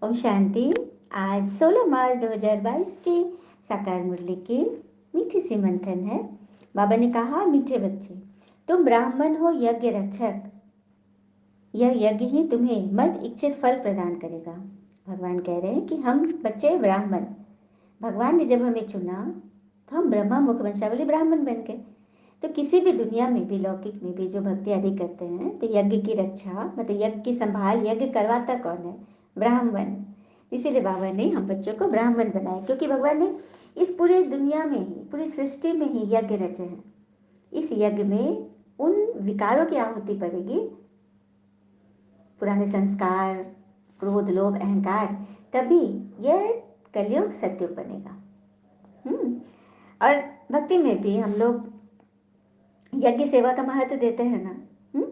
ओम शांति। आज 16 मार्च 2022 की साकार मुरली की मीठी सी मंथन है। बाबा ने कहा, मीठे बच्चे, तुम ब्राह्मण हो, यज्ञ रक्षक। यह यज्ञ ही तुम्हें मन इच्छित फल प्रदान करेगा। भगवान कह रहे हैं कि हम बच्चे ब्राह्मण, भगवान ने जब हमें चुना तो हम ब्रह्मा मुख वंशावली ब्राह्मण बन गए। तो किसी भी दुनिया में भी, लौकिक में भी जो भक्ति आदि करते हैं, तो यज्ञ की रक्षा मतलब यज्ञ की संभाल, यज्ञ करवाता कौन है? ब्राह्मण। इसीलिए बाबा ने हम बच्चों को ब्राह्मण बनाया, क्योंकि भगवान ने इस पूरी दुनिया में ही, पूरी सृष्टि में ही यज्ञ रचे हैं। इस यज्ञ में उन विकारों की आहुति पड़ेगी, पुराने संस्कार, क्रोध, लोभ, अहंकार, तभी यह कलयुग सत्युग बनेगा। और भक्ति में भी हम लोग यज्ञ सेवा का महत्व देते हैं ना।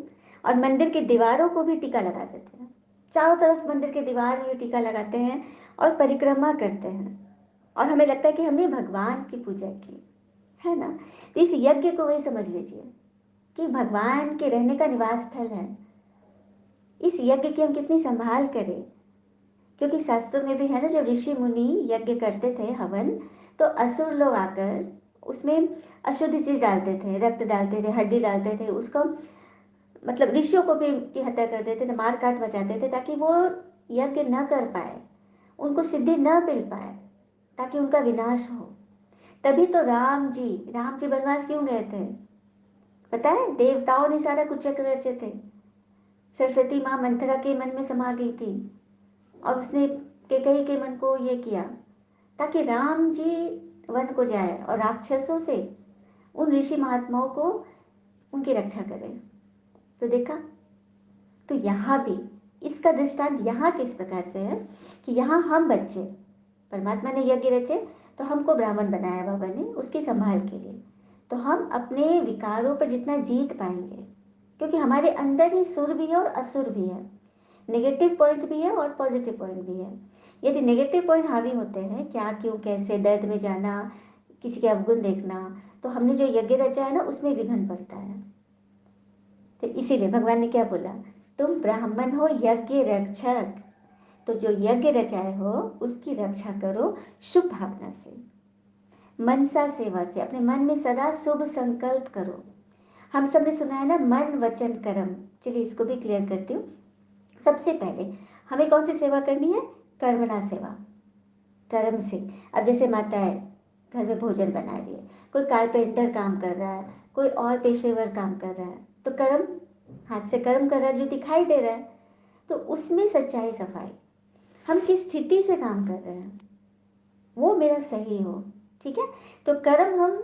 और मंदिर की दीवारों को भी टीका लगा देते हैं, चारों तरफ मंदिर के दीवार में भी टीका लगाते हैं और परिक्रमा करते हैं, और हमें लगता है कि हमने भगवान की पूजा की है ना। तो इस यज्ञ को वही समझ लीजिए कि भगवान के रहने का निवास स्थल है। इस यज्ञ की हम कितनी संभाल करें, क्योंकि शास्त्रों में भी है ना, जब ऋषि मुनि यज्ञ करते थे, हवन, तो असुर लोग आकर उसमें अशुद्ध चीज डालते थे, रक्त डालते थे, हड्डी डालते थे, उसको मतलब ऋषियों को भी की हत्या कर देते थे, मार काट मचाते थे, ताकि वो यज्ञ न कर पाए, उनको सिद्धि न मिल पाए, ताकि उनका विनाश हो। तभी तो राम जी वनवास क्यों गए थे? पता है, देवताओं ने सारा कुछ चक्र रचे थे। सरस्वती माँ मंथरा के मन में समा गई थी और उसने कैकेयी के मन को ये किया, ताकि राम जी वन को जाए और राक्षसों से, उन ऋषि महात्माओं को, उनकी रक्षा करें। तो देखा, तो यहाँ भी इसका दृष्टांत यहाँ किस प्रकार से है कि यहाँ हम बच्चे, परमात्मा ने यज्ञ रचे तो हमको ब्राह्मण बनाया बाबा ने उसकी संभाल के लिए। तो हम अपने विकारों पर जितना जीत पाएंगे, क्योंकि हमारे अंदर ही सुर भी है और असुर भी है, नेगेटिव पॉइंट भी है और पॉजिटिव पॉइंट भी है। यदि नेगेटिव पॉइंट हावी होते हैं, क्या क्यों कैसे, दर्द में जाना, किसी के अवगुण देखना, तो हमने जो यज्ञ रचा है ना, उसमें विघन पड़ता है। तो इसीलिए भगवान ने क्या बोला, तुम ब्राह्मण हो, यज्ञ रक्षक। तो जो यज्ञ रचाए हो उसकी रक्षा करो शुभ भावना से, मनसा सेवा से, अपने मन में सदा शुभ संकल्प करो। हम सब ने सुना है ना, मन वचन कर्म। चलिए इसको भी क्लियर करती हूँ। सबसे पहले हमें कौन सी सेवा करनी है? कर्मणा सेवा, कर्म से। अब जैसे माता है, घर में भोजन बना रही है, कोई कारपेंटर काम कर रहा है, कोई और पेशेवर काम कर रहा है, तो कर्म, हाथ से कर्म कर रहा है जो दिखाई दे रहा है, तो उसमें सच्चाई सफाई, हम किस स्थिति से काम कर रहे हैं वो मेरा सही हो। ठीक है, तो कर्म हम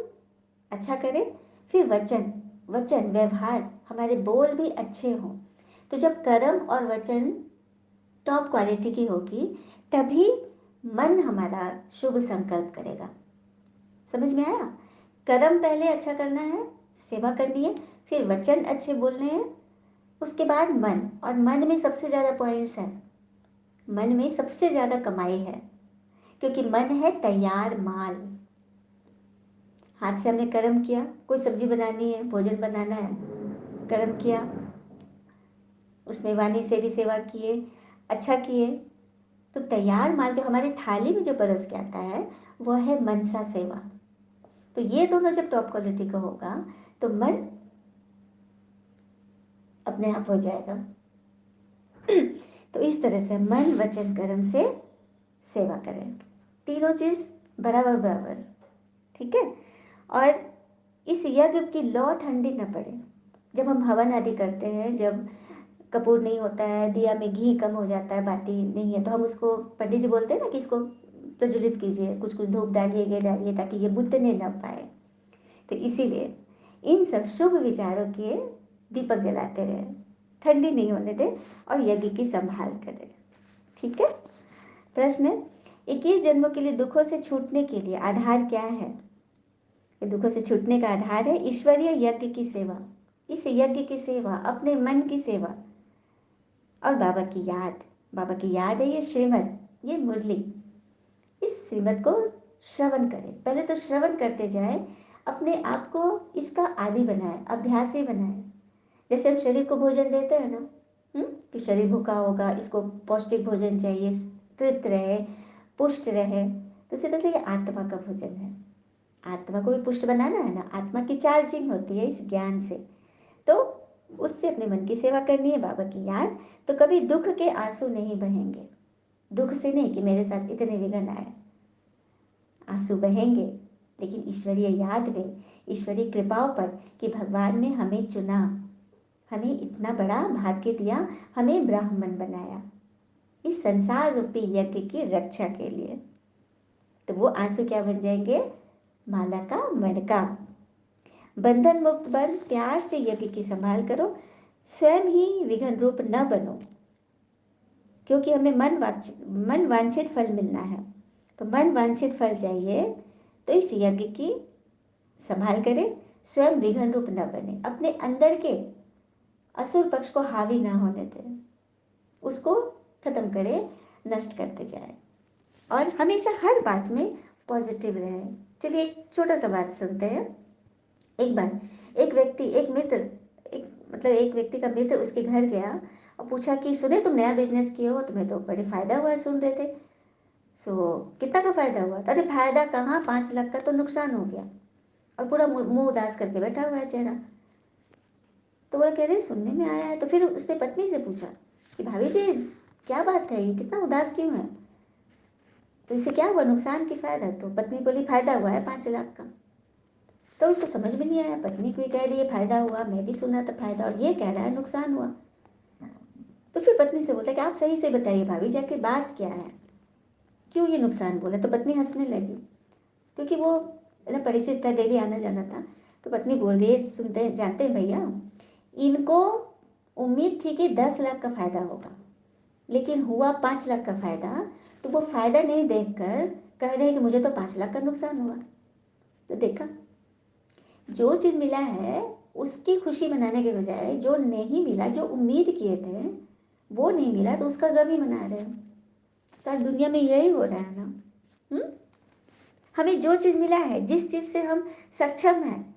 अच्छा करें। फिर वचन, वचन व्यवहार, हमारे बोल भी अच्छे हों। तो जब कर्म और वचन टॉप क्वालिटी की होगी, तभी मन हमारा शुभ संकल्प करेगा। समझ में आया? कर्म पहले अच्छा करना है, सेवा करनी है, फिर वचन अच्छे बोलने हैं, उसके बाद मन। और मन में सबसे ज़्यादा पॉइंट्स हैं, मन में सबसे ज़्यादा कमाई है, क्योंकि मन है तैयार माल। हाथ से हमने कर्म किया, कोई सब्जी बनानी है, भोजन बनाना है, कर्म किया, उसमें वाणी से भी सेवा किए, अच्छा किए, तो तैयार माल जो हमारी थाली में जो परोस के आता है, वह है मनसा सेवा। तो ये दोनों जब टॉप क्वालिटी का होगा, तो मन अपने आप हो जाएगा। तो इस तरह से मन वचन कर्म से सेवा करें, तीनों चीज बराबर बराबर। ठीक है। और इस यज्ञ की लौ ठंडी न पड़े। जब हम हवन आदि करते हैं, जब कपूर नहीं होता है, दिया में घी कम हो जाता है, बाती नहीं है, तो हम उसको, पंडित जी बोलते हैं ना कि इसको प्रज्वलित कीजिए, कुछ कुछ धूप डालिए, ये डालिए, ताकि ये बुझने न पाए। तो इसीलिए इन सब शुभ विचारों के दीपक जलाते रहे, ठंडी नहीं होने दें, और यज्ञ की संभाल करें। ठीक है। प्रश्न, 21 जन्मों के लिए दुखों से छूटने के लिए आधार क्या है? ये दुखों से छूटने का आधार है ईश्वरीय यज्ञ की सेवा। इस यज्ञ की सेवा, अपने मन की सेवा, और बाबा की याद। बाबा की याद है ये श्रीमद्, ये मुरली। इस श्रीमद् को श्रवण करें, पहले तो श्रवण करते जाए, अपने आप को इसका आदी बनाए, अभ्यासी बनाए। जैसे हम शरीर को भोजन देते हैं ना, कि शरीर भूखा होगा, इसको पौष्टिक भोजन चाहिए, तृप्त रहे, पुष्ट रहे। तो इसी तरह से ये आत्मा का भोजन है। आत्मा को भी पुष्ट बनाना है ना, आत्मा की चार्जिंग होती है इस ज्ञान से। तो उससे अपने मन की सेवा करनी है, बाबा की याद। तो कभी दुख के आंसू नहीं बहेंगे। दुख से नहीं कि मेरे साथ इतने विघ्न आए, आंसू बहेंगे, लेकिन ईश्वरीय याद में, ईश्वरीय कृपाओं पर कि भगवान ने हमें चुना, हमें इतना बड़ा भाग्य दिया, हमें ब्राह्मण बनाया इस संसार रूपी यज्ञ की रक्षा के लिए। तो वो आंसू क्या बन जाएंगे? माला का मणका। बंधन मुक्त बन प्यार से यज्ञ की संभाल करो, स्वयं ही विघ्न रूप न बनो, क्योंकि हमें मन वांछित फल मिलना है। तो मन वांछित फल चाहिए तो इस यज्ञ की संभाल करें, स्वयं विघ्न रूप न बने, अपने अंदर के असुर पक्ष को हावी ना होने दें, उसको खत्म करें, नष्ट करते जाए, और हमेशा हर बात में पॉजिटिव रहे। चलिए एक छोटा सा बात सुनते हैं। एक बार एक व्यक्ति का मित्र उसके घर गया और पूछा कि सुने तुम नया बिजनेस किए हो, तुम्हें तो बड़े फायदा हुआ है, सुन रहे थे। कितना का फायदा हुआ? अरे फायदा कहाँ, 5 लाख का तो नुकसान हो गया। और पूरा मुंह उदास करके बैठा हुआ है चेहरा। तो वह कह रहे सुनने में आया है। तो फिर उसने पत्नी से पूछा कि भाभी जी क्या बात है, ये कितना उदास क्यों है? तो इसे क्या हुआ, नुकसान की फायदा? तो पत्नी बोली फायदा हुआ है 5 लाख का। तो उसको समझ में नहीं आया, पत्नी को कह रही है फायदा हुआ, मैं भी सुना था फायदा, और ये कह रहा है नुकसान हुआ। तो फिर पत्नी से बोलता कि आप सही से बताइए भाभी जी, आखिर बात क्या है, क्यों ये नुकसान बोला? तो पत्नी हंसने लगी, क्योंकि वो ना परिचित था, डेली आना जाना था। तो पत्नी बोल रही है सुनते जानते हैं भैया, इनको उम्मीद थी कि 10 लाख का फायदा होगा, लेकिन हुआ 5 लाख का फायदा। तो वो फायदा नहीं देखकर कह रहे हैं कि मुझे तो 5 लाख का नुकसान हुआ। तो देखा, जो चीज़ मिला है उसकी खुशी मनाने के बजाय जो नहीं मिला, जो उम्मीद किए थे वो नहीं मिला, तो उसका गम ही मना रहे हो। तो आज दुनिया में यही हो रहा है ना। हमें जो चीज़ मिला है, जिस चीज़ से हम सक्षम हैं,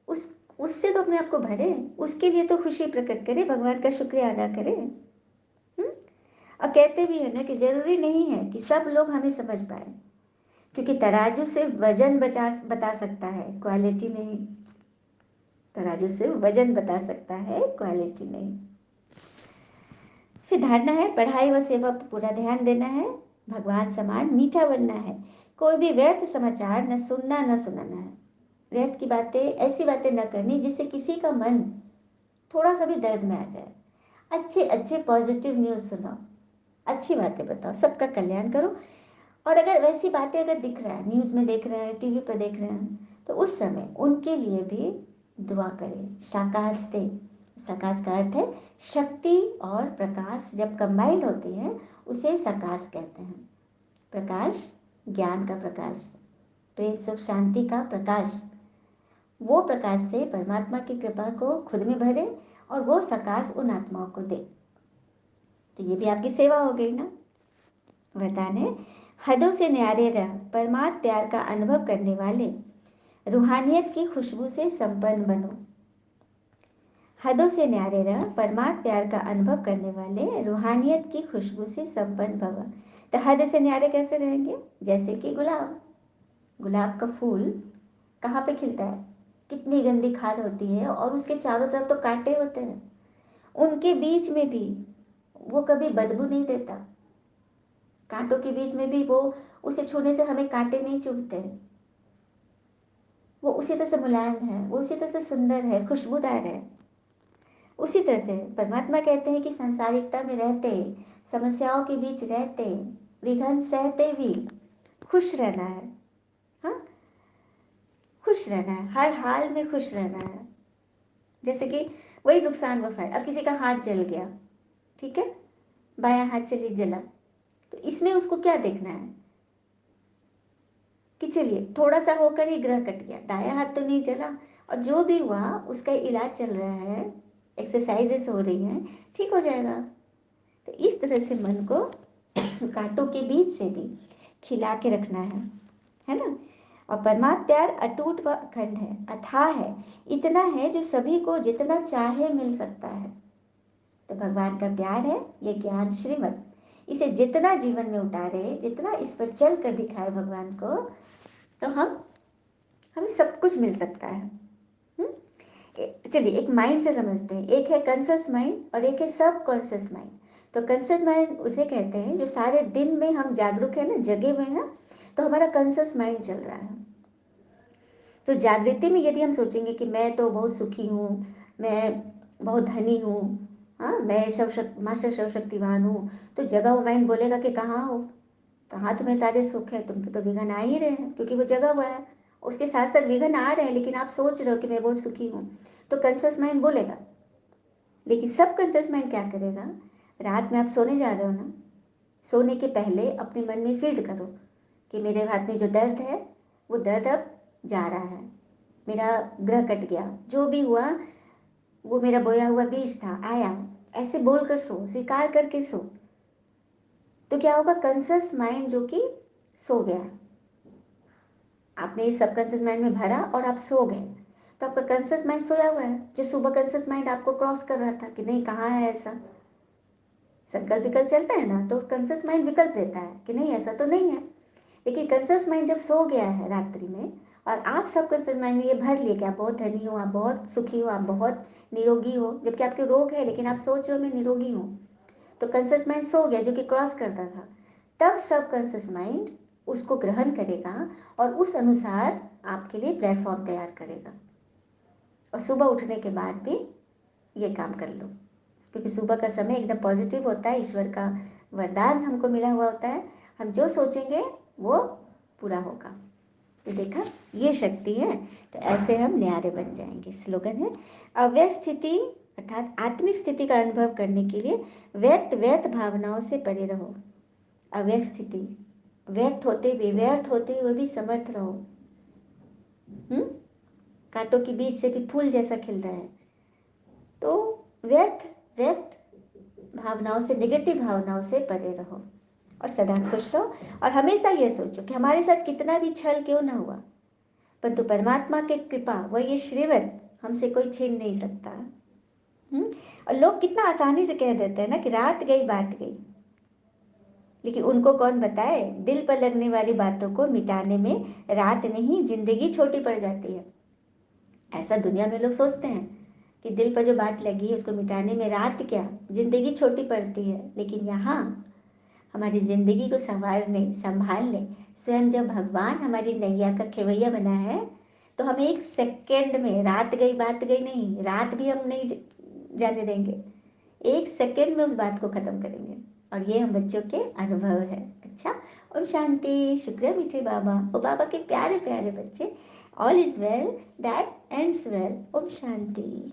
उस उससे तो अपने आप को भरे, उसके लिए तो खुशी प्रकट करें, भगवान का शुक्रिया अदा करें। और कहते भी है ना कि जरूरी नहीं है कि सब लोग हमें समझ पाए, क्योंकि तराजू से वजन बता सकता है, क्वालिटी नहीं। तराजू से वजन बता सकता है, क्वालिटी नहीं। फिर धारणा है पढ़ाई व सेवा पर पूरा ध्यान देना है, भगवान समान मीठा बनना है, कोई भी व्यर्थ समाचार न सुनना न सुनाना है। व्यर्थ की बातें, ऐसी बातें न करनी जिससे किसी का मन थोड़ा सा भी दर्द में आ जाए। अच्छे अच्छे पॉजिटिव न्यूज़ सुनाओ, अच्छी बातें बताओ, सबका कल्याण करो। और अगर वैसी बातें अगर दिख रहा है, न्यूज़ में देख रहे हैं, टीवी पर देख रहे हैं, तो उस समय उनके लिए भी दुआ करें। शाकास्ते, सकाश का अर्थ है शक्ति और प्रकाश जब कंबाइंड होती है उसे सकाश कहते हैं। प्रकाश, ज्ञान का प्रकाश, प्रेम सुख शांति का प्रकाश, वो प्रकाश से परमात्मा की कृपा को खुद में भरे और वो सकाश उन आत्माओं को दे। तो ये भी आपकी सेवा हो गई ना। वरदान है हदों से न्यारे रह, परमात्म प्यार का अनुभव करने वाले, रूहानियत की खुशबू से संपन्न बनो। हदों से न्यारे रह, परमात्म प्यार का अनुभव करने वाले, रूहानियत की खुशबू से संपन्न भव। तो हद से न्यारे कैसे रहेंगे? जैसे कि गुलाब, गुलाब का फूल कहाँ पे खिलता है, कितनी गंदी खाद होती है, और उसके चारों तरफ तो कांटे होते हैं, उनके बीच में भी वो कभी बदबू नहीं देता। कांटों के बीच में भी वो, उसे छूने से हमें कांटे नहीं चुभते। वो उसी तरह से मुलायम है, वो उसी तरह से सुंदर है, खुशबूदार है। उसी तरह से परमात्मा कहते हैं कि सांसारिकता में रहते, समस्याओं के बीच रहते, विघ्न सहते भी खुश रहना है। हाँ, खुश रहना है, हर हाल में खुश रहना है। जैसे कि वही नुकसान व फायदा, अब किसी का हाथ जल गया, ठीक है, बायां हाथ चलिए जला, तो इसमें उसको क्या देखना है कि चलिए थोड़ा सा होकर ही ग्रह कट गया, दायां हाथ तो नहीं जला, और जो भी हुआ उसका इलाज चल रहा है, एक्सरसाइजेस हो रही हैं, ठीक हो जाएगा। तो इस तरह से मन को कांटों के बीच से भी खिला के रखना है ना। और परमात्म प्यार अटूट व अखंड है, अथाह है, इतना है जो सभी को जितना चाहे मिल सकता है। तो भगवान का प्यार है ये ज्ञान श्रीमत, इसे जितना जीवन में उतारे, जितना इस पर चल कर दिखाए भगवान को, तो हमें सब कुछ मिल सकता है। चलिए एक माइंड से समझते हैं, एक है कॉन्शियस माइंड और एक है सब कॉन्शियस माइंड। तो कॉन्शियस माइंड उसे कहते हैं जो सारे दिन में हम जागरूक है ना, जगे हुए हैं, तो हमारा कॉन्शियस माइंड चल रहा है। तो जागृति में यदि हम सोचेंगे कि मैं तो बहुत सुखी हूँ, मैं बहुत धनी हूँ, हाँ मैं मास्टर सर्वशक्तिवान हूँ, तो जगा हुआ माइंड बोलेगा कि कहाँ हो, कहाँ तुम्हें सारे सुख है, तुम पे तो विघ्न आ ही रहे हैं, क्योंकि वो जगा हुआ है। उसके साथ साथ विघ्न आ रहे हैं, लेकिन आप सोच रहे हो कि मैं बहुत सुखी हूँ, तो कॉन्शियस माइंड बोलेगा। लेकिन सब कॉन्शियस माइंड क्या करेगा, रात में आप सोने जा रहे हो ना, सोने के पहले अपने मन में फील करो कि मेरे हाथ में जो दर्द है, वो दर्द अब जा रहा है, मेरा ग्रह कट गया, जो भी हुआ वो मेरा बोया हुआ बीज था, आया। ऐसे बोल कर सो, स्वीकार करके सो। तो क्या होगा, कॉन्शियस माइंड जो कि सो गया, आपने इस सबकॉन्शियस माइंड में भरा और आप सो गए, तो आपका कॉन्शियस माइंड सोया हुआ है। जो सुबह कॉन्शियस माइंड आपको क्रॉस कर रहा था कि नहीं कहाँ है ऐसा, संकल्प विकल्प चलता है ना, तो कॉन्शियस माइंड विकल्प देता है कि नहीं ऐसा तो नहीं है। लेकिन कॉन्शियस माइंड जब सो गया है रात्रि में, और आप सब कॉन्शियस माइंड में ये भर लिए कि आप बहुत धनी हो, आप बहुत सुखी हो, आप बहुत निरोगी हो, जबकि आपके रोग है लेकिन आप सोच रहे हो मैं निरोगी हूँ, तो कॉन्शियस माइंड सो गया जो कि क्रॉस करता था। तब सब कॉन्शियस माइंड उसको ग्रहण करेगा और उस अनुसार आपके लिए प्लेटफॉर्म तैयार करेगा। और सुबह उठने के बाद भी ये काम कर लो, क्योंकि सुबह का समय एकदम पॉजिटिव होता है, ईश्वर का वरदान हमको मिला हुआ होता है, हम जो सोचेंगे वो पूरा होगा। तो देखा, ये शक्ति है। तो ऐसे हम न्यारे बन जाएंगे। स्लोगन है, अव्यक्त स्थिति अर्थात आत्मिक स्थिति का अनुभव करने के लिए व्यक्त व्यर्थ भावनाओं से परे रहो। अव्यक्त स्थिति, व्यक्त होते हुए, व्यर्थ होते हुए भी समर्थ रहो। कांटों के बीच से भी फूल जैसा खिल रहा है। तो व्यर्थ व्यक्त भावनाओं से, नेगेटिव भावनाओं से परे रहो और सदा खुश रहो। और हमेशा ये सोचो कि हमारे साथ कितना भी छल क्यों ना हुआ, परंतु परमात्मा की कृपा, वह ये श्रीवत हमसे कोई छीन नहीं सकता। और लोग कितना आसानी से कह देते हैं ना कि रात गई बात गई, लेकिन उनको कौन बताए दिल पर लगने वाली बातों को मिटाने में रात नहीं जिंदगी छोटी पड़ जाती है। ऐसा दुनिया में लोग सोचते हैं कि दिल पर जो बात लगी है उसको मिटाने में रात क्या, जिंदगी छोटी पड़ती है। लेकिन यहाँ हमारी जिंदगी को संभालने स्वयं जब भगवान हमारी नैया का खेवैया बना है, तो हमें एक सेकंड में, रात गई बात गई नहीं, रात भी हम नहीं जाने देंगे, एक सेकंड में उस बात को खत्म करेंगे। और ये हम बच्चों के अनुभव है। अच्छा, ओम शांति। शुक्र मीठे बाबा, ओ बाबा के प्यारे प्यारे बच्चे, all is well that ends well. ओम शांति।